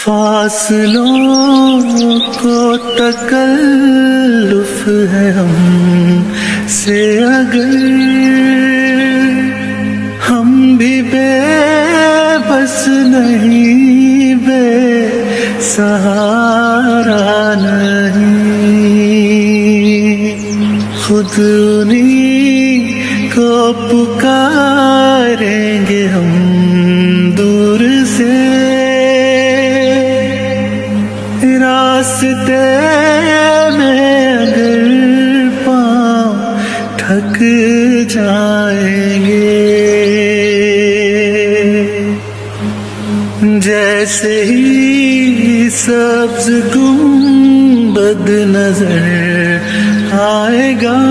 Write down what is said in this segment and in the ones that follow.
फासलों को तकल्लुफ है हमसे अगर, हम भी बेबस नहीं, बेसहारा नहीं, खुद उन्हीं को पुकारेंगे हम दूर से। रास्ते में अगर पाँव थक जाएंगे, जैसे ही सब्ज गुंबद नजर आएगा,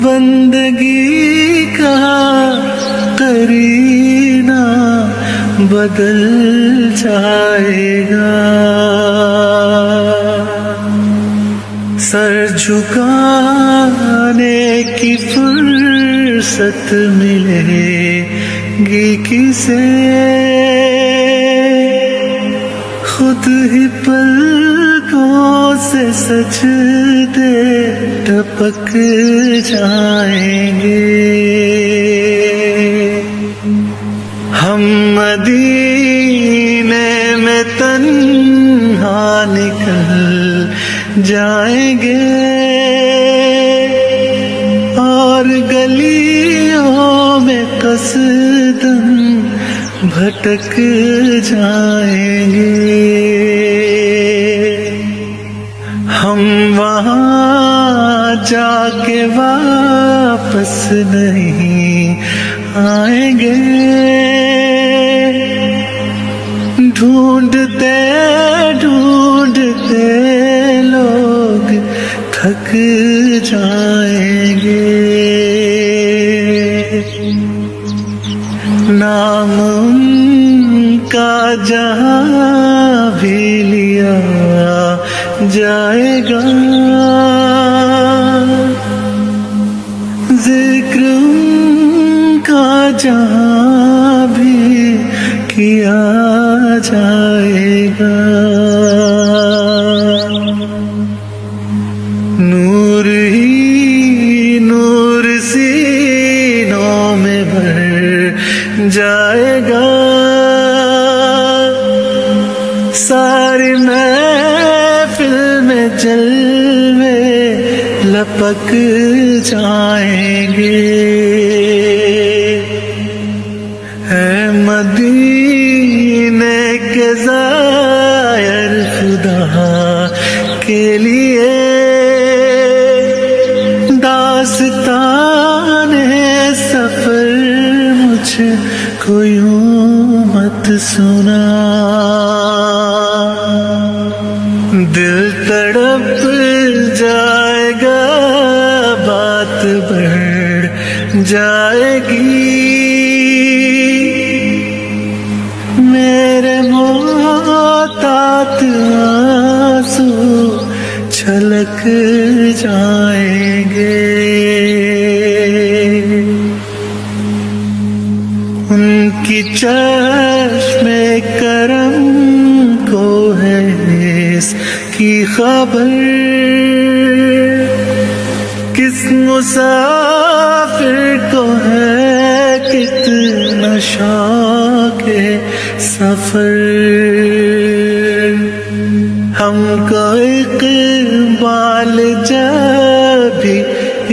बंदगी का करीना बदल जाएगा। सर झुकाने की फुर्सत मिलेगी किसे, खुद ही पलकों से सजदे टपक जाएंगे। हम मदीने में तन्हा निकल जाएंगे और गलियों में कसदन भटक जाएंगे। हम वहाँ जाके वापस नहीं आएंगे, ढूंढते ढूंढते लोग थक जाएंगे। नाम उनका जहाँ भी लिया जाएगा, जिक्र उनका जहाँ भी किया जाएगा। नूर ही नूर सीनों में भर जाएगा, सारी महफिल में जलवे लपक जाएंगे। है मदीने के ज़ायर खुदा के लिए दास्ताने सफर मुझको यूं मत सुना, दिल तड़प जाएगा, बात बढ़ जाएगी। मेरे मोहतात आंसू छलक जाएंगे, उनकी चश्मे करम को है इसकी खबर, किस मुसाफिर को है कितना शौक है सफर। हमको इक़बाल जब भी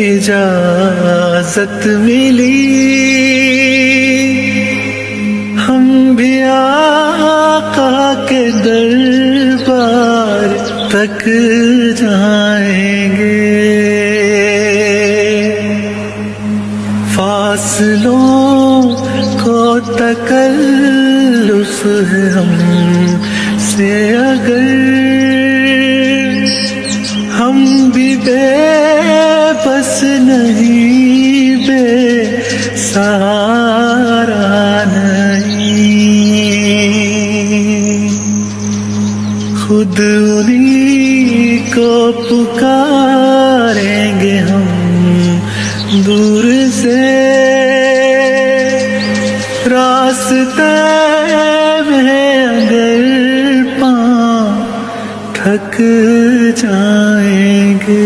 इजाजत मिली, हम भी आका के दरबार तक जाएंगे। फासलों को तकल्लुफ है हमसे अगर, हम भी बेबस नहीं, बेसहारा नहीं, खुद उन्हीं को पुकारेंगे हम दूर से। रास्ते में अगर पाँव थक जाएंगे